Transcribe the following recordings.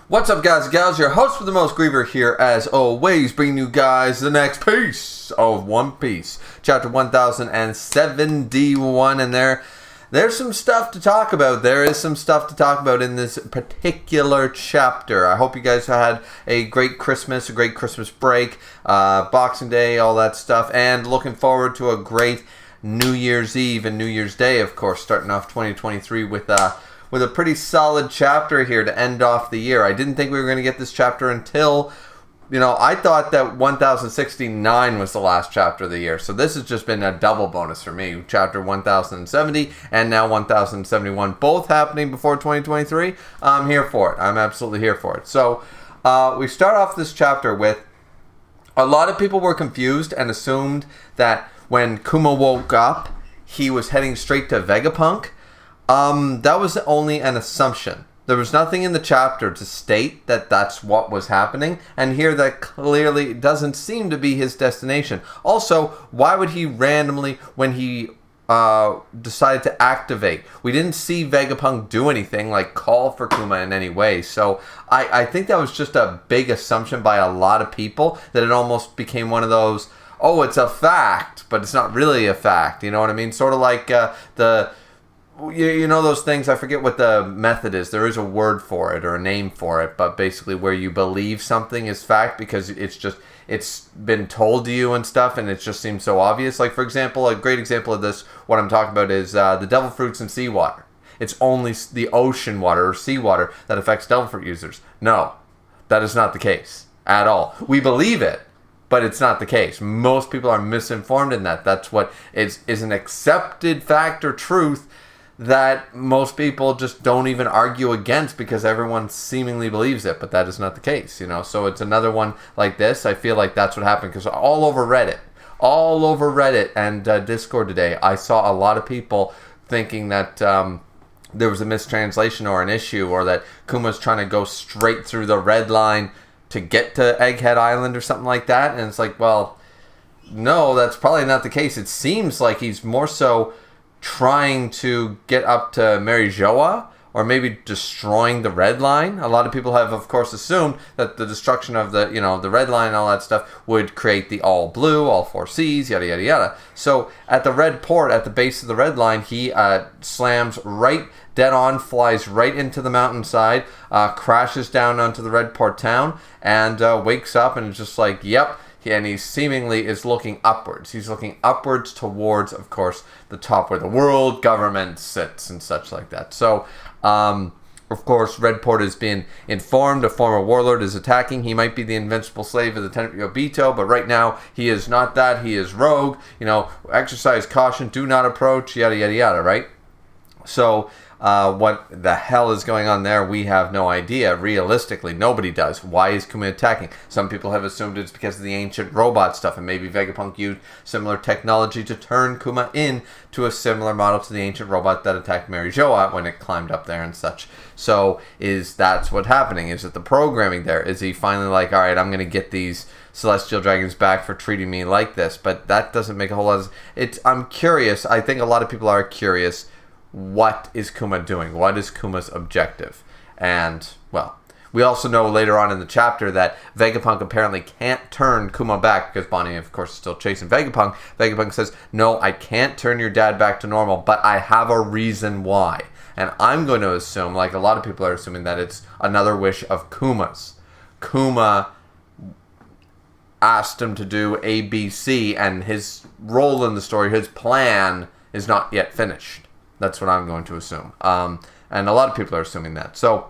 What's up, guys and gals? Your host with the most, Griever here, as always, bringing you guys the next piece of One Piece, chapter 1071, and there's some stuff to talk about. There is some stuff to talk about in this particular chapter. I hope you guys had a great Christmas break, Boxing Day, all that stuff, and looking forward to a great New Year's Eve and New Year's Day, of course, starting off 2023 with a pretty solid chapter here to end off the year. I didn't think we were going to get this chapter until, I thought that 1069 was the last chapter of the year. So this has just been a double bonus for me. Chapter 1070 and now 1071, both happening before 2023. I'm here for it. I'm absolutely here for it. So we start off this chapter with a lot of people were confused and assumed that when Kuma woke up, he was heading straight to Vegapunk. That was only an assumption. There was nothing in the chapter to state that that's what was happening, and here that clearly doesn't seem to be his destination. Also, why would he randomly, when he decided to activate, we didn't see Vegapunk do anything, like call for Kuma in any way, so I think that was just a big assumption by a lot of people, that it almost became one of those, oh, it's a fact, but it's not really a fact, you know what I mean? Sort of like you know those things, I forget what the method is. There is a word for it or a name for it, but basically where you believe something is fact because it's been told to you and stuff, and it just seems so obvious. Like, for example, a great example of this, what I'm talking about is the devil fruits in seawater. It's only the ocean water or seawater that affects devil fruit users. No, that is not the case at all. We believe it, but it's not the case. Most people are misinformed in that. That's what is an accepted fact or truth that most people just don't even argue against because everyone seemingly believes it, but that is not the case, So it's another one like this. I feel like that's what happened because all over Reddit and Discord today, I saw a lot of people thinking that there was a mistranslation or an issue, or that Kuma's trying to go straight through the red line to get to Egghead Island or something like that. And it's like, well, no, that's probably not the case. It seems like he's more so trying to get up to Mary Joa, or maybe destroying the red line. A lot of people have, of course, assumed that the destruction of the red line and all that stuff would create the all blue, all four C's, yada yada yada. So at the red port, at the base of the red line, he slams right dead on, flies right into the mountainside, crashes down onto the red port town, and wakes up and is just like, yep. And he seemingly is looking upwards. He's looking upwards towards, of course, the top where the world government sits and such like that. So, of course, Redport has been informed a former warlord is attacking. He might be the invincible slave of the Tenant Yobito, but right now he is not that. He is rogue. Exercise caution, do not approach, yada, yada, yada, right? So, what the hell is going on there? We have no idea. Realistically, nobody does. Why is Kuma attacking? Some people have assumed it's because of the ancient robot stuff, and maybe Vegapunk used similar technology to turn Kuma in to a similar model to the ancient robot that attacked Mary Joa when it climbed up there and such. So, that's what's happening? Is it the programming there? Is he finally like, all right, I'm going to get these celestial dragons back for treating me like this? But that doesn't make a whole lot of... I'm curious. I think a lot of people are curious. What is Kuma doing? What is Kuma's objective? And, well, we also know later on in the chapter that Vegapunk apparently can't turn Kuma back because Bonnie, of course, is still chasing Vegapunk. Vegapunk says, no, I can't turn your dad back to normal, but I have a reason why. And I'm going to assume, like a lot of people are assuming, that it's another wish of Kuma's. Kuma asked him to do A, B, C, and his role in the story, his plan, is not yet finished. That's what I'm going to assume. And a lot of people are assuming that. So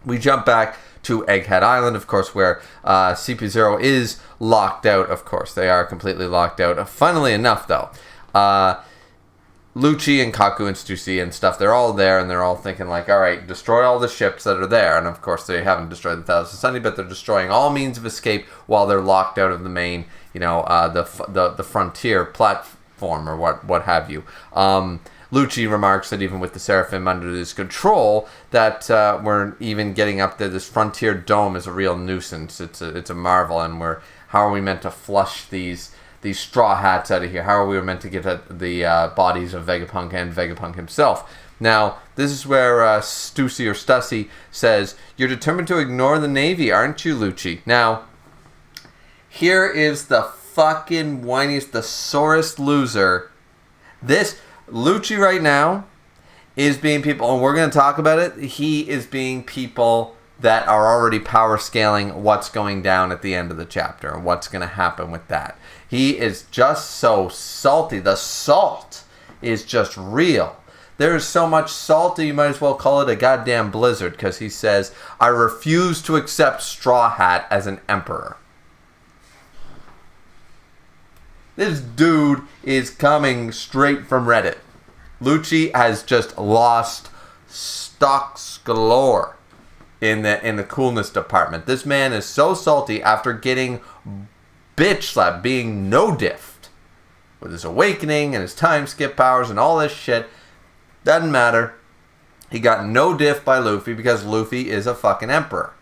we jump back to Egghead Island, of course, where CP0 is locked out, of course. They are completely locked out. Funnily enough, though, Lucci and Kaku and Stussy and stuff, they're all there, and they're all thinking, like, all right, destroy all the ships that are there. And, of course, they haven't destroyed the Thousand Sunday, but they're destroying all means of escape while they're locked out of the main, the frontier platform or what have you. Lucci remarks that even with the Seraphim under his control, that we're even getting up there. This frontier dome is a real nuisance. It's a marvel, and how are we meant to flush these straw hats out of here? How are we meant to get at the bodies of Vegapunk and Vegapunk himself? Now, this is where Stussy or Stussy says, "You're determined to ignore the Navy, aren't you, Lucci?" Now, here is the fucking whiniest, the sorest loser. This Lucci right now is being people, and we're going to talk about it. He is being people that are already power scaling what's going down at the end of the chapter and what's going to happen with that. He is just so salty. The salt is just real. There is so much salt that you might as well call it a goddamn blizzard, because he says, "I refuse to accept Straw Hat as an emperor." This dude is coming straight from Reddit. Lucci has just lost stocks galore in the coolness department. This man is so salty after getting bitch slapped, being no diffed with his awakening and his time skip powers and all this shit. Doesn't matter. He got no diff by Luffy because Luffy is a fucking emperor.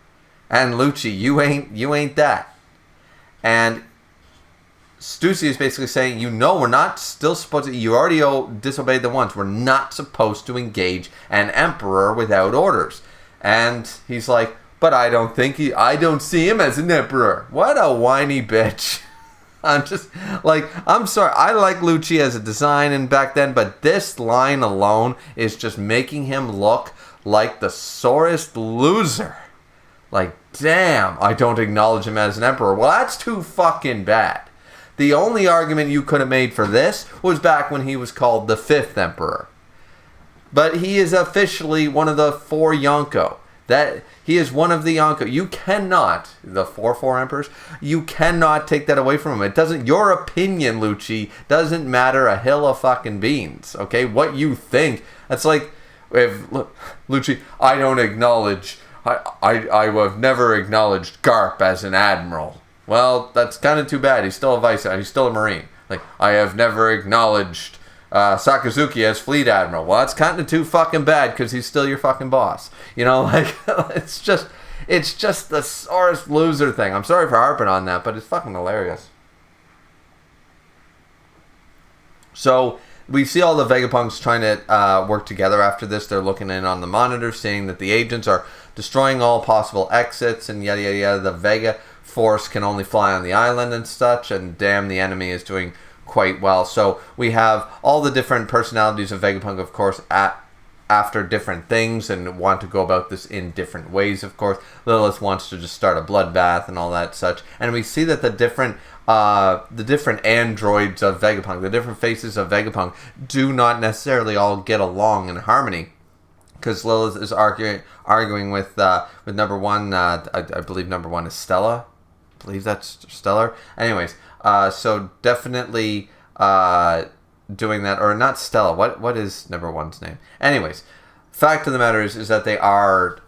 And Lucci, you ain't that. And Stussy is basically saying, we're not still supposed to, you already disobeyed the once. We're not supposed to engage an emperor without orders. And he's like, but I don't see him as an emperor. What a whiny bitch. I'm sorry. I like Lucci as a design and back then, but this line alone is just making him look like the sorest loser. Like, damn, I don't acknowledge him as an emperor. Well, that's too fucking bad. The only argument you could have made for this was back when he was called the 5th emperor. But he is officially one of the 4 Yonko. That he is one of the Yonko. You cannot, the 4 emperors, you cannot take that away from him. It doesn't, your opinion, Lucci, doesn't matter a hill of fucking beans. Okay? What you think. That's like, Lucci, I don't acknowledge, I have never acknowledged Garp as an admiral. Well, that's kind of too bad. He's still he's still a Marine. Like, I have never acknowledged Sakazuki as fleet admiral. Well, that's kind of too fucking bad because he's still your fucking boss. You know, like, it's just the sorest loser thing. I'm sorry for harping on that, but it's fucking hilarious. So we see all the Vegapunks trying to work together after this. They're looking in on the monitor, seeing that the agents are destroying all possible exits and yada yada yada. The Vega force can only fly on the island and such, and damn, the enemy is doing quite well. So we have all the different personalities of Vegapunk, of course, after different things and want to go about this in different ways, of course. Lilith wants to just start a bloodbath and all that such. And we see that the different androids of Vegapunk, the different faces of Vegapunk, do not necessarily all get along in harmony. Because Lilith is arguing with number 1, I believe number 1 is Stella. I believe that's Stellar. Anyways, so definitely doing that, or not Stella. What is number 1's name? Anyways, fact of the matter is that they are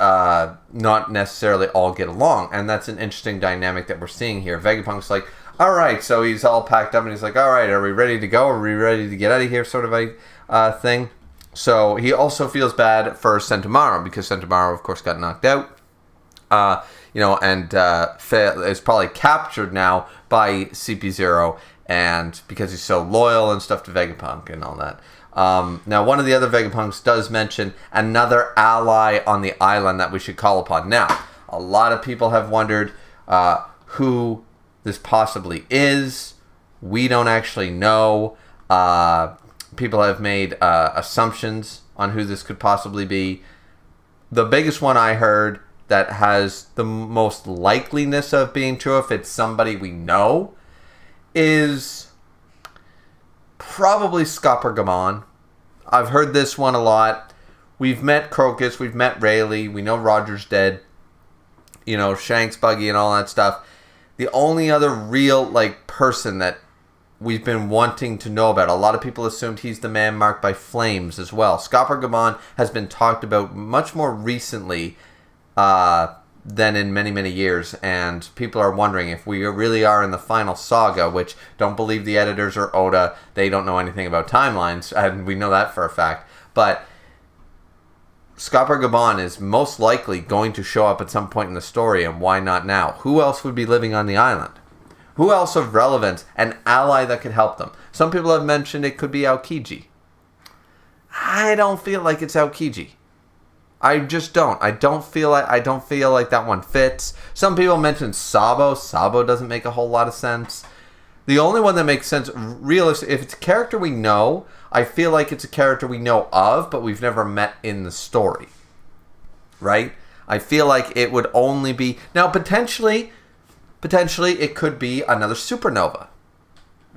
not necessarily all get along, and that's an interesting dynamic that we're seeing here. Vegapunk's like, all right, so he's all packed up, and he's like, all right, are we ready to go? Are we ready to get out of here? Sort of a thing. So he also feels bad for Sentomaru because Sentomaru, of course, got knocked out. And is probably captured now by CP0, and because he's so loyal and stuff to Vegapunk and all that. Now, one of the other Vegapunks does mention another ally on the island that we should call upon. Now, a lot of people have wondered who this possibly is. We don't actually know. People have made assumptions on who this could possibly be. The biggest one I heard that has the most likeliness of being true, if it's somebody we know, is probably Scopper-Gamon. I've heard this one a lot. We've met Crocus, we've met Rayleigh, we know Roger's dead, Shanks, Buggy, and all that stuff. The only other real person that we've been wanting to know about, a lot of people assumed he's the man marked by flames as well. Scopper-Gamon has been talked about much more recently than in many, many years, and people are wondering if we really are in the final saga, which don't believe the editors or Oda. They don't know anything about timelines, and we know that for a fact. But Scopper-Gamon is most likely going to show up at some point in the story, and why not now? Who else would be living on the island? Who else of relevance, an ally that could help them? Some people have mentioned it could be Aokiji. I don't feel like it's Aokiji. I just don't. I don't feel like that one fits. Some people mentioned Sabo. Sabo doesn't make a whole lot of sense. The only one that makes sense, realistically, if it's a character we know, I feel like it's a character we know of, but we've never met in the story. Right? I feel like it would only be... Now, potentially it could be another supernova,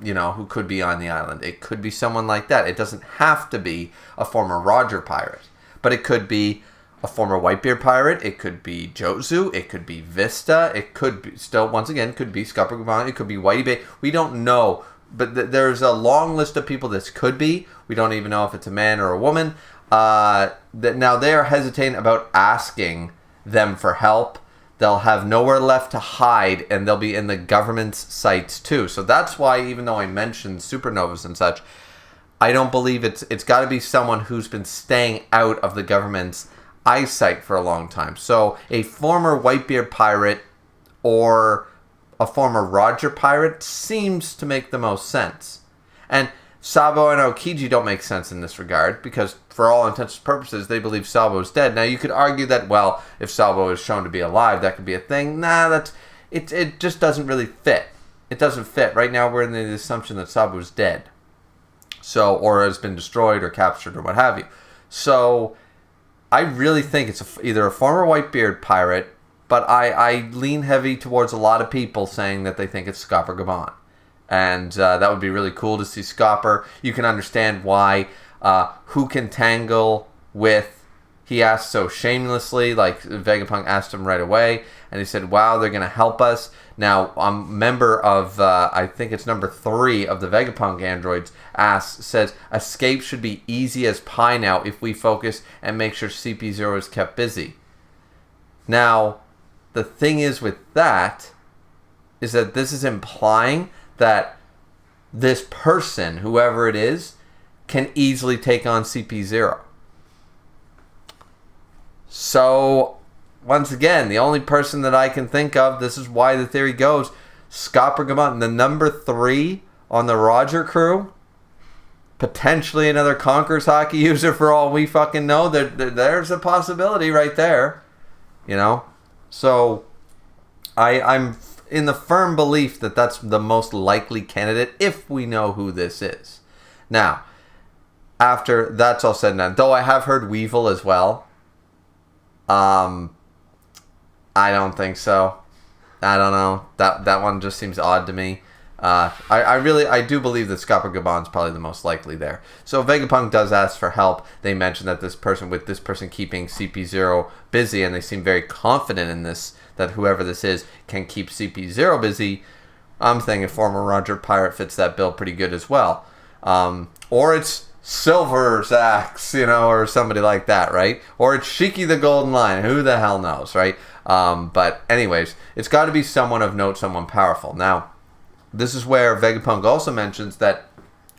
who could be on the island. It could be someone like that. It doesn't have to be a former Roger pirate, but it could be a former Whitebeard pirate. It could be Jozu. It could be Vista. It could be, still, once again, could be Scupper Gaban. It could be Whitey Bay. We don't know, but there's a long list of people this could be. We don't even know if it's a man or a woman. Now they are hesitating about asking them for help. They'll have nowhere left to hide, and they'll be in the government's sights too. So that's why, even though I mentioned supernovas and such, I don't believe it's got to be someone who's been staying out of the government's eyesight for a long time. So a former Whitebeard pirate or a former Roger pirate seems to make the most sense. And Sabo and Aokiji don't make sense in this regard, because for all intents and purposes, they believe Sabo is dead. Now, you could argue that, well, if Sabo is shown to be alive, that could be a thing. Nah, it just doesn't really fit. It doesn't fit. Right now, we're in the assumption that Sabo is dead. So, or has been destroyed or captured or what have you. So, I really think it's either a former Whitebeard pirate, but I lean heavy towards a lot of people saying that they think it's Scopper Gaban. And that would be really cool to see Scopper. You can understand why. Who can tangle with... He asked so shamelessly, like Vegapunk asked him right away, and he said, wow, they're going to help us. Now, a member of, I think it's number 3 of the Vegapunk androids, says, escape should be easy as pie now if we focus and make sure CP0 is kept busy. Now, the thing is with that, is that this is implying that this person, whoever it is, can easily take on CP0. So, once again, the only person that I can think of, this is why the theory goes, Scopper Gaban, the number 3 on the Roger crew, potentially another Conqueror's Hockey user for all we fucking know. There's a possibility right there, So, I'm in the firm belief that that's the most likely candidate if we know who this is. Now, after that's all said and done, though I have heard Weevil as well. I don't think so. I don't know. That one just seems odd to me. I do believe that Scopper Gaban's probably the most likely there. So Vegapunk does ask for help. They mention that this person keeping CP0 busy, and they seem very confident in this, that whoever this is can keep CP0 busy. I'm thinking former Roger Pirate fits that bill pretty good as well. Or it's Silver's Axe, or somebody like that, right? Or it's Shiki the Golden Lion. Who the hell knows, right? But anyways, it's got to be someone of note, someone powerful. Now, this is where Vegapunk also mentions that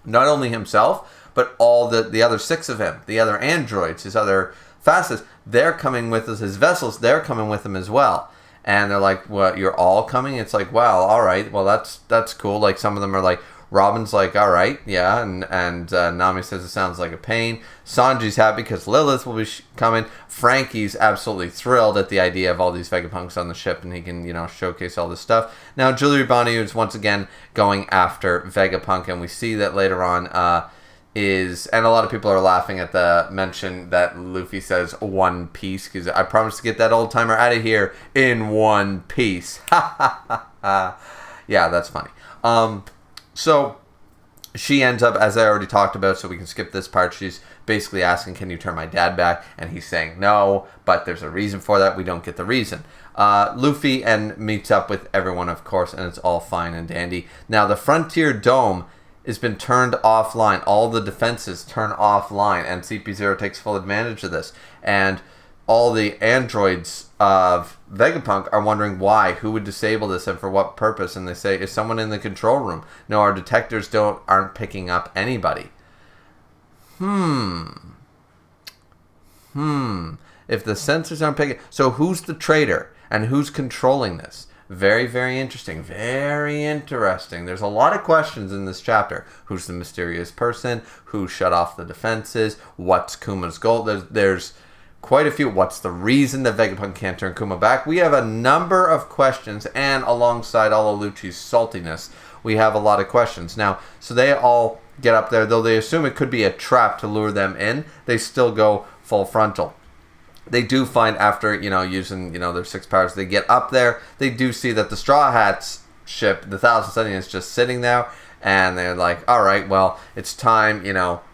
not only himself, but all the other 6 of him, the other androids, his other facets, they're coming with us, his vessels, they're coming with him as well. And they're like, what, you're all coming? It's like, wow, all right, well, that's cool. Like, some of them are like, Robin's like, all right, yeah, and Nami says it sounds like a pain. Sanji's happy because Lilith will be coming. Frankie's absolutely thrilled at the idea of all these Vegapunks on the ship, and he can, showcase all this stuff. Now, Julie Ribani is once again going after Vegapunk, and we see that later on and a lot of people are laughing at the mention that Luffy says One Piece, because I promised to get that old timer out of here in one piece. Yeah, that's funny. So she ends up, as I already talked about, so we can skip this part, she's basically asking, can you turn my dad back? And he's saying no, but there's a reason for that. We don't get the reason. Luffy meets up with everyone, of course, and it's all fine and dandy. Now, the Frontier Dome has been turned offline. All the defenses turn offline, and CP0 takes full advantage of this. And all the androids of Vegapunk are wondering why, who would disable this, and for what purpose. And they say, is someone in the control room? No, our detectors aren't picking up anybody. If the sensors aren't picking... So who's the traitor? And who's controlling this? Very, very interesting. Very interesting. There's a lot of questions in this chapter. Who's the mysterious person? Who shut off the defenses? What's Kuma's goal? There's quite a few. What's the reason that Vegapunk can't turn Kuma back? We have a number of questions, and alongside all of Lucci's saltiness, we have a lot of questions. Now, so they all get up there, though they assume it could be a trap to lure them in, they still go full frontal. They do find after, using, their 6 powers, they get up there, they do see that the Straw Hats ship, the Thousand Sunny, is just sitting there, and they're like, alright, well, it's time,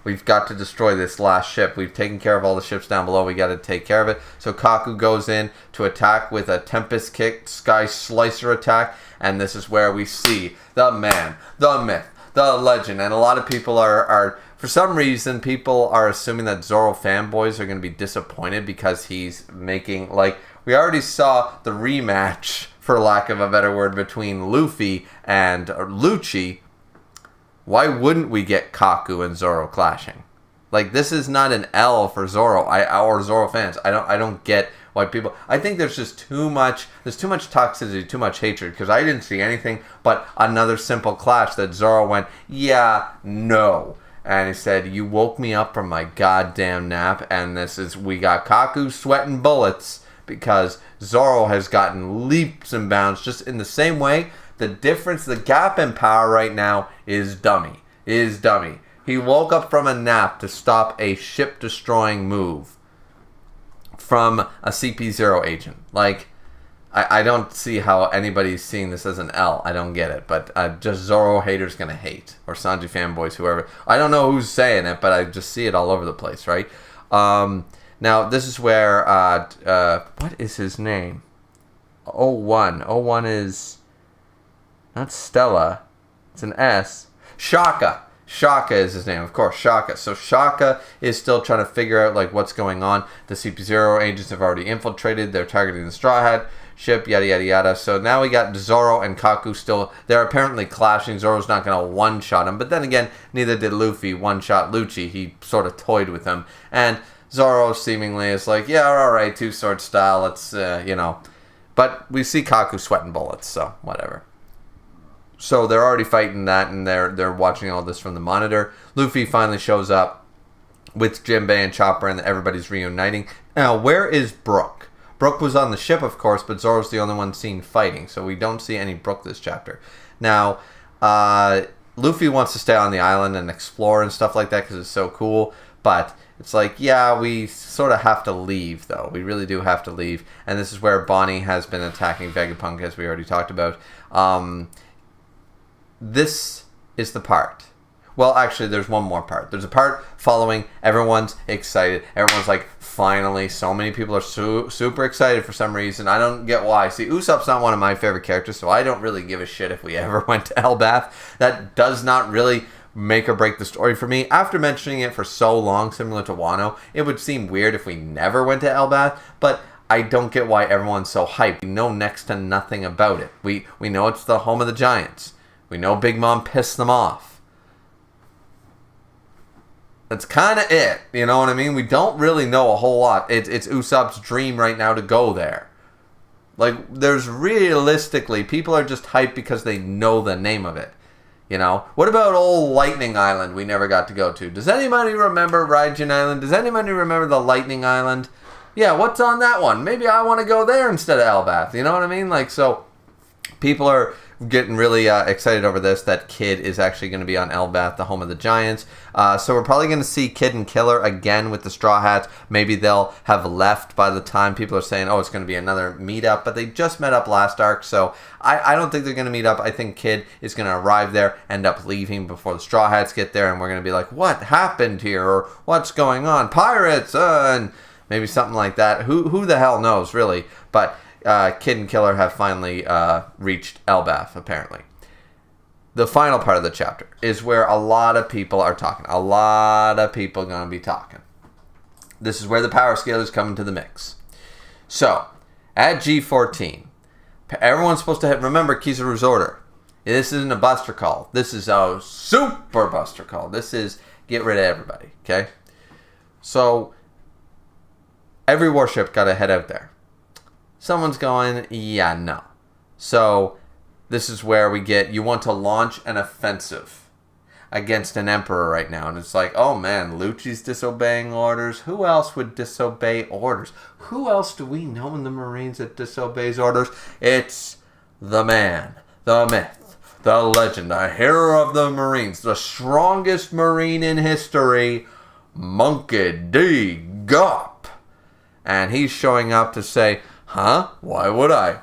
we've got to destroy this last ship. We've taken care of all the ships down below, we got to take care of it. So Kaku goes in to attack with a Tempest Kick, Sky Slicer attack, and this is where we see the man, the myth, the legend, and a lot of people are for some reason, people are assuming that Zoro fanboys are going to be disappointed because he's making, we already saw the rematch, for lack of a better word, between Luffy and Lucci. Why wouldn't we get Kaku and Zoro clashing? This is not an L for Zoro, or Zoro fans. I don't get why people. I think there's just too much. There's too much toxicity, too much hatred. Because I didn't see anything but another simple clash that Zoro went, yeah, no. And he said, you woke me up from my goddamn nap, and we got Kaku sweating bullets because Zoro has gotten leaps and bounds just in the same way. The difference, the gap in power right now is dummy. He woke up from a nap to stop a ship-destroying move from a CP0 agent. I don't see how anybody's seeing this as an L. I don't get it. But just Zoro haters gonna hate. Or Sanji fanboys, whoever. I don't know who's saying it, but I just see it all over the place, right? Now, this is where... what is his name? 01. 01 is... not Stella. It's an S. Shaka. Shaka is his name, of course, Shaka. So Shaka is still trying to figure out, what's going on. The CP0 agents have already infiltrated. They're targeting the Straw Hat ship, yada, yada, yada. So now we got Zoro and Kaku still. They're apparently clashing. Zoro's not going to one-shot him. But then again, neither did Luffy one-shot Lucci. He sort of toyed with him. And Zoro seemingly is like, yeah, all right, two-sword style. Let's, But we see Kaku sweating bullets, so whatever. So they're already fighting that, and they're watching all this from the monitor. Luffy finally shows up with Jinbei and Chopper, and everybody's reuniting. Now, where is Brook? Brook was on the ship, of course, but Zoro's the only one seen fighting, so we don't see any Brook this chapter. Now, Luffy wants to stay on the island and explore and stuff like that because it's so cool, but it's like, yeah, we sort of have to leave, though. We really do have to leave, and this is where Bonnie has been attacking Vegapunk, as we already talked about. This is the part. Well, actually, there's one more part. There's a part following. Everyone's excited. Everyone's like, finally. So many people are super excited for some reason. I don't get why. See, Usopp's not one of my favorite characters, so I don't really give a shit if we ever went to Elbaf. That does not really make or break the story for me. After mentioning it for so long, similar to Wano, it would seem weird if we never went to Elbaf, but I don't get why everyone's so hyped. We know next to nothing about it. We know it's the home of the Giants. We know Big Mom pissed them off. That's kind of it. You know what I mean? We don't really know a whole lot. It's Usopp's dream right now to go there. There's realistically, people are just hyped because they know the name of it. What about old Lightning Island we never got to go to? Does anybody remember Raijin Island? Does anybody remember the Lightning Island? Yeah, what's on that one? Maybe I want to go there instead of Elbaf. You know what I mean? So people are getting really excited over this, that Kid is actually going to be on Elbaf, the home of the Giants. So we're probably going to see Kid and Killer again with the Straw Hats. Maybe they'll have left by the time people are saying, oh, it's going to be another meetup. But they just met up last arc, so I don't think they're going to meet up. I think Kid is going to arrive there, end up leaving before the Straw Hats get there, and we're going to be like, what happened here? Or what's going on? Pirates! And maybe something like that. Who the hell knows, really? But Kid and Killer have finally reached Elbaf, apparently. The final part of the chapter is where a lot of people are talking. A lot of people are going to be talking. This is where the power scalers come into the mix. So, at G14, everyone's supposed to remember Kizaru's order. This isn't a buster call. This is a super buster call. This is get rid of everybody, okay? So, every warship got to head out there. Someone's going, yeah, no. So this is where we get, you want to launch an offensive against an emperor right now. And it's like, oh man, Lucci's disobeying orders. Who else would disobey orders? Who else do we know in the Marines that disobeys orders? It's the man, the myth, the legend, the hero of the Marines, the strongest Marine in history, Monkey D. Garp. And he's showing up to say, huh? Why would I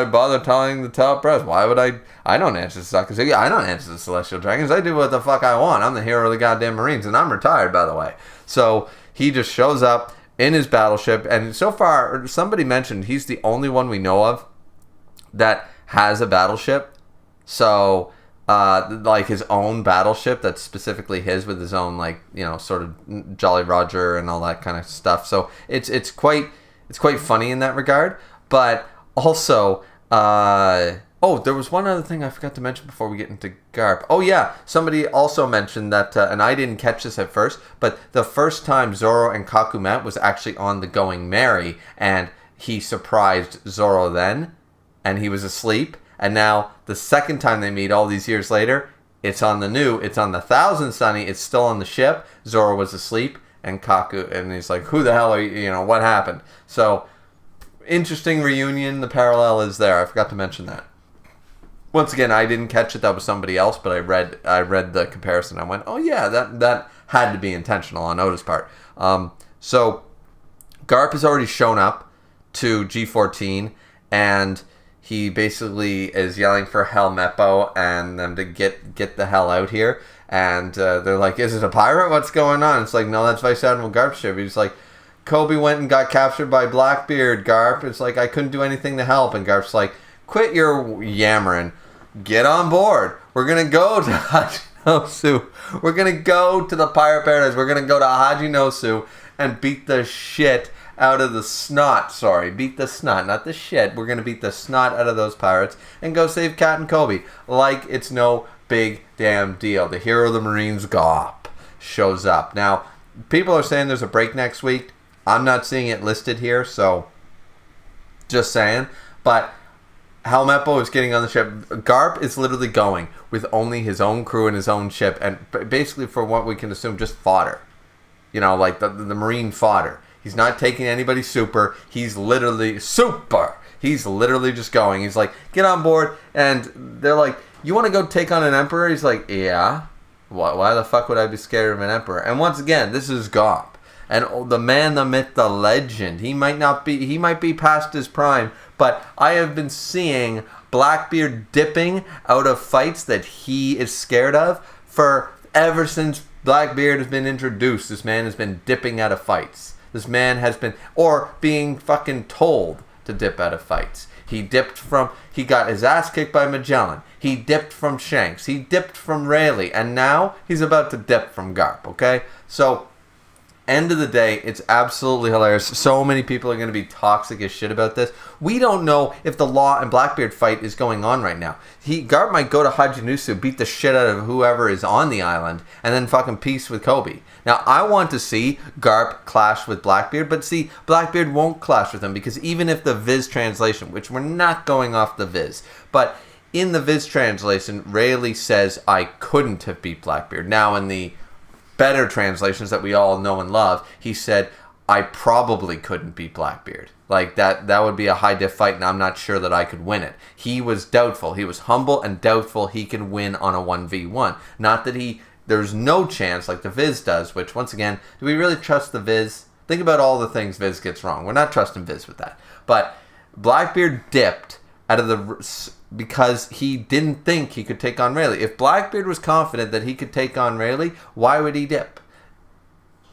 bother telling the top brass? Why would I don't answer the Sakazaki. I don't answer the Celestial Dragons. I do what the fuck I want. I'm the hero of the goddamn Marines, and I'm retired, by the way. So he just shows up in his battleship, and so far, somebody mentioned he's the only one we know of that has a battleship. So, like his own battleship that's specifically his, with his own, like, you know, sort of Jolly Roger and all that kind of stuff. So it's quite funny in that regard. But also, there was one other thing I forgot to mention before we get into Garp. Oh yeah, somebody also mentioned that, and I didn't catch this at first, but the first time Zoro and Kaku met was actually on the Going Merry, and he surprised Zoro then, and he was asleep. And now the second time they meet all these years later, it's on the Thousand Sunny, it's still on the ship. Zoro was asleep, and Kaku, and he's like, who the hell are you, what happened? So, interesting reunion, the parallel is there. I forgot to mention that. Once again, I didn't catch it, that was somebody else, but I read the comparison. I went, oh yeah, that had to be intentional on Oda's part. So, Garp has already shown up to G14, and he basically is yelling for Helmeppo and them to get the hell out here. And they're like, is it a pirate? What's going on? It's like, no, that's Vice Admiral Garp's ship. He's like, Kobe went and got captured by Blackbeard, Garp. It's like, I couldn't do anything to help. And Garp's like, quit your yammering. Get on board. We're going to go to Hachinosu. We're going to go to the pirate paradise. We're going to go to Hachinosu and beat the shit out of the snot. Sorry, beat the snot, not the shit. We're going to beat the snot out of those pirates and go save Captain Kobe. Like it's no big damn deal. The hero of the Marines, Garp, shows up. Now, people are saying there's a break next week. I'm not seeing it listed here, so just saying. But Helmeppo is getting on the ship. Garp is literally going with only his own crew and his own ship, and basically, for what we can assume, just fodder. Like the Marine fodder. He's not taking anybody super. He's literally super. He's literally just going. He's like, get on board. And they're like, you want to go take on an emperor? He's like, yeah. Why the fuck would I be scared of an emperor? And once again, this is Garp. And the man, the myth, the legend. He might be past his prime. But I have been seeing Blackbeard dipping out of fights that he is scared of for ever since Blackbeard has been introduced. This man has been dipping out of fights. This man has been, or being fucking told to dip out of fights. He got his ass kicked by Magellan. He dipped from Shanks. He dipped from Rayleigh. And now he's about to dip from Garp, okay? So, end of the day, it's absolutely hilarious. So many people are going to be toxic as shit about this. We don't know if the Law and Blackbeard fight is going on right now. Garp might go to Hajinusu, beat the shit out of whoever is on the island, and then fucking peace with Kobe. Now, I want to see Garp clash with Blackbeard, but see, Blackbeard won't clash with him, because even if the Viz translation, which we're not going off the Viz, but in the Viz translation, Rayleigh says, I couldn't have beat Blackbeard. Now, in the better translations that we all know and love, he said, I probably couldn't beat Blackbeard. Like, that would be a high diff fight, and I'm not sure that I could win it. He was doubtful. He was humble and doubtful he can win on a 1v1. Not that there's no chance like the Viz does, which, once again, do we really trust the Viz? Think about all the things Viz gets wrong. We're not trusting Viz with that. But Blackbeard dipped out of because he didn't think he could take on Rayleigh. If Blackbeard was confident that he could take on Rayleigh, why would he dip?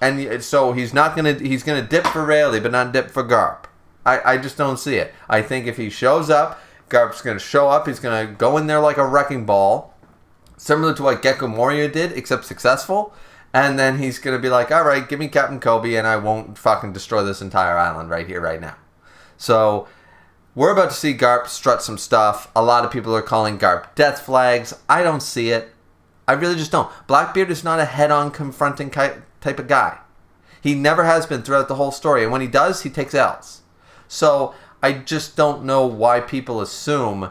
And so he's gonna dip for Rayleigh, but not dip for Garp. I just don't see it. I think if he shows up, Garp's gonna show up. He's gonna go in there like a wrecking ball, similar to what Gecko Moria did, except successful. And then he's gonna be like, all right, give me Captain Kobe, and I won't fucking destroy this entire island right here, right now. So we're about to see Garp strut some stuff. A lot of people are calling Garp death flags. I don't see it. I really just don't. Blackbeard is not a head-on confronting type of guy. He never has been throughout the whole story. And when he does, he takes L's. So I just don't know why people assume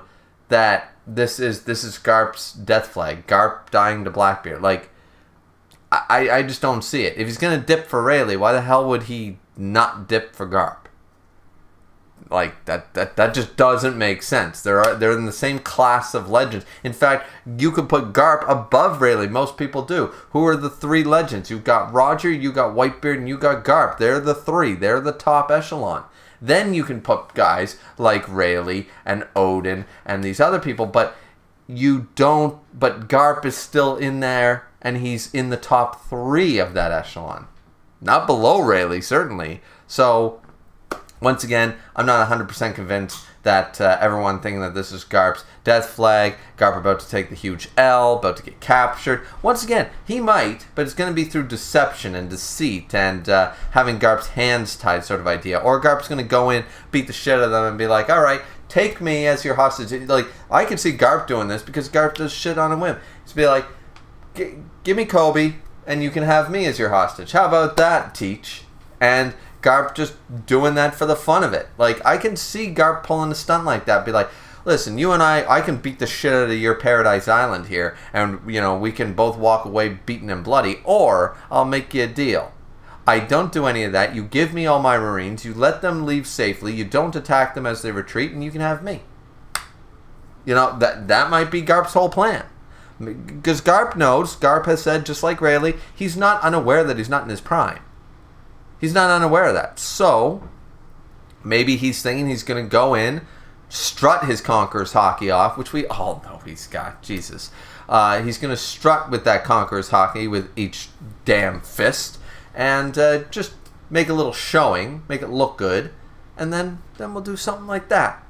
that this is Garp's death flag. Garp dying to Blackbeard. Like, I just don't see it. If he's going to dip for Rayleigh, why the hell would he not dip for Garp? Like, that just doesn't make sense. They're in the same class of legends. In fact, you could put Garp above Rayleigh. Most people do. Who are the three legends? You've got Roger, you got Whitebeard, and you got Garp. They're the three. They're the top echelon. Then you can put guys like Rayleigh and Odin and these other people, but you don't. But Garp is still in there, and he's in the top three of that echelon. Not below Rayleigh, certainly. So, once again, I'm not 100% convinced that everyone thinking that this is Garp's death flag, Garp about to take the huge L, about to get captured. Once again, he might, but it's going to be through deception and deceit and having Garp's hands tied sort of idea. Or Garp's going to go in, beat the shit out of them and be like, all right, take me as your hostage. Like, I can see Garp doing this because Garp does shit on a whim. He's be like, give me Kobe and you can have me as your hostage. How about that, Teach? And Garp just doing that for the fun of it. Like, I can see Garp pulling a stunt like that. Be like, listen, you and I can beat the shit out of your Paradise Island here, and, you know, we can both walk away beaten and bloody, or I'll make you a deal. I don't do any of that. You give me all my Marines, you let them leave safely, you don't attack them as they retreat, and you can have me. You know, that might be Garp's whole plan. Because Garp knows, Garp has said, just like Rayleigh, he's not unaware that he's not in his prime. He's not unaware of that. So, maybe he's thinking he's going to go in, strut his Conqueror's hockey off, which we all know he's got. Jesus. He's going to strut with that Conqueror's hockey with each damn fist and just make a little showing, make it look good, and then we'll do something like that.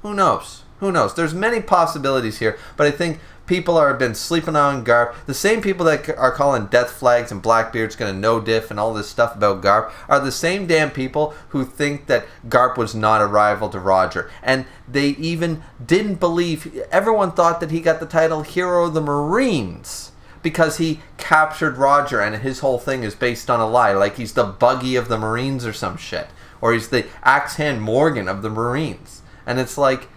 Who knows? Who knows? There's many possibilities here, but I think people have been sleeping on Garp. The same people that are calling death flags and Blackbeard's going to no diff and all this stuff about Garp are the same damn people who think that Garp was not a rival to Roger. And they even didn't believe, everyone thought that he got the title Hero of the Marines because he captured Roger and his whole thing is based on a lie. Like he's the Buggy of the Marines or some shit. Or he's the Axe Hand Morgan of the Marines. And it's like,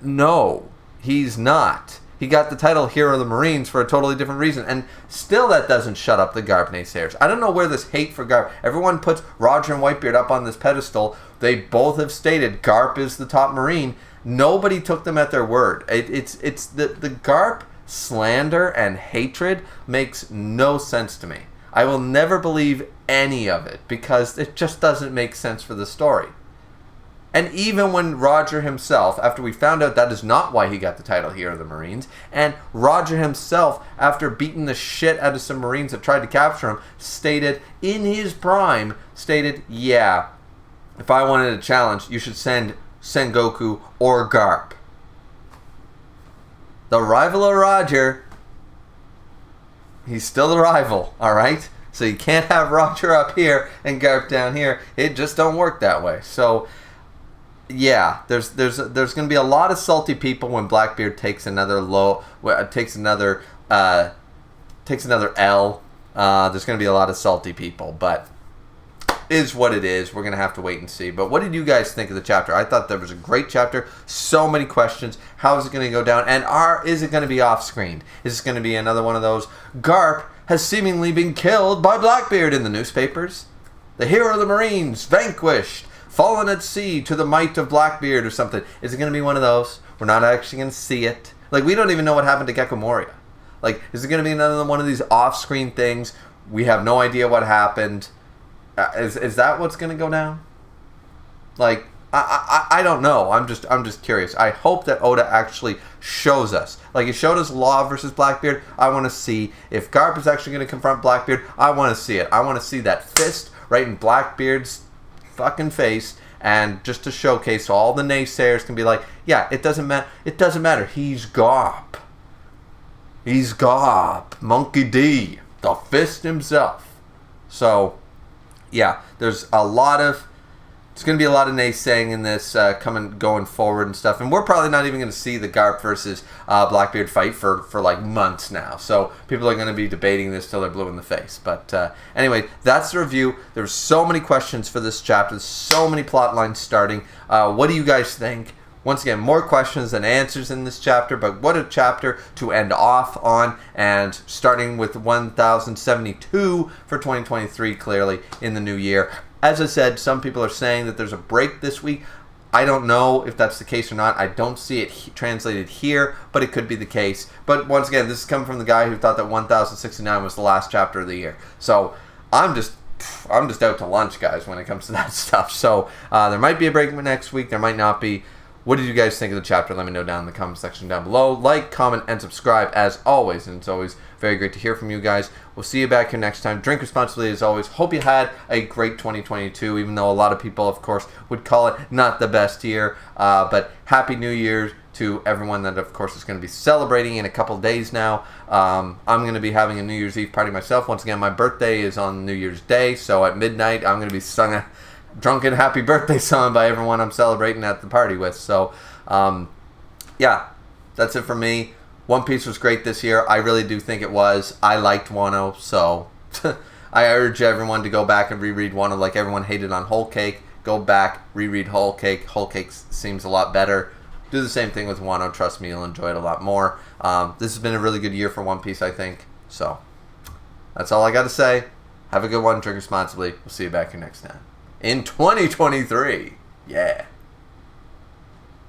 no. He's not. He got the title Hero of the Marines for a totally different reason. And still that doesn't shut up the Garp naysayers. I don't know where this hate for Garp... Everyone puts Roger and Whitebeard up on this pedestal. They both have stated Garp is the top Marine. Nobody took them at their word. It's the Garp slander and hatred makes no sense to me. I will never believe any of it because it just doesn't make sense for the story. And even when Roger himself, after we found out that is not why he got the title Hero of the Marines, and Roger himself, after beating the shit out of some Marines that tried to capture him, stated, in his prime, yeah, if I wanted a challenge, you should send Sengoku or Garp. The rival of Roger, he's still the rival, alright? So you can't have Roger up here and Garp down here. It just don't work that way. So... yeah, there's going to be a lot of salty people when Blackbeard takes another takes another L. There's going to be a lot of salty people, but is what it is. We're going to have to wait and see. But what did you guys think of the chapter? I thought that was a great chapter. So many questions. How is it going to go down? And is it going to be off screen? Is it going to be another one of those? Garp has seemingly been killed by Blackbeard in the newspapers. The Hero of the Marines vanquished. Fallen at sea to the might of Blackbeard or something. Is it going to be one of those? We're not actually going to see it. Like, we don't even know what happened to Gecko Moria. Like, is it going to be another one of these off-screen things? We have no idea what happened. Is that what's going to go down? Like, I don't know. I'm just curious. I hope that Oda actually shows us. Like, he showed us Law versus Blackbeard. I want to see if Garp is actually going to confront Blackbeard. I want to see it. I want to see that fist right in Blackbeard's fucking face, and just to showcase so all the naysayers can be like, yeah, it doesn't matter, he's Garp, Monkey D, the fist himself. So yeah, there's a lot of There's going to be a lot of naysaying in this going forward and stuff. And we're probably not even going to see the Garp versus Blackbeard fight for like months now. So people are going to be debating this till they're blue in the face. But anyway, that's the review. There's so many questions for this chapter. So many plot lines starting. What do you guys think? Once again, more questions than answers in this chapter, but what a chapter to end off on, and starting with 1072 for 2023, clearly, in the new year. As I said, some people are saying that there's a break this week. I don't know if that's the case or not. I don't see it translated here, but it could be the case. But once again, this is coming from the guy who thought that 1069 was the last chapter of the year. So I'm just out to lunch, guys, when it comes to that stuff. So there might be a break next week. There might not be. What did you guys think of the chapter? Let me know down in the comment section down below. Like, comment, and subscribe as always. And it's always very great to hear from you guys. We'll see you back here next time. Drink responsibly as always. Hope you had a great 2022, even though a lot of people, of course, would call it not the best year. But Happy New Year to everyone that, of course, is going to be celebrating in a couple of days now. I'm going to be having a New Year's Eve party myself. Once again, my birthday is on New Year's Day. So at midnight, I'm going to be sung a drunken happy birthday song by everyone I'm celebrating at the party with. So yeah, that's it for me. One Piece was great this year. I really do think it was. I liked Wano, so I urge everyone to go back and reread Wano like everyone hated on Whole Cake. Go back, reread Whole Cake. Whole Cake seems a lot better. Do the same thing with Wano. Trust me, you'll enjoy it a lot more. This has been a really good year for One Piece, I think. So that's all I got to say. Have a good one. Drink responsibly. We'll see you back here next time in 2023. Yeah.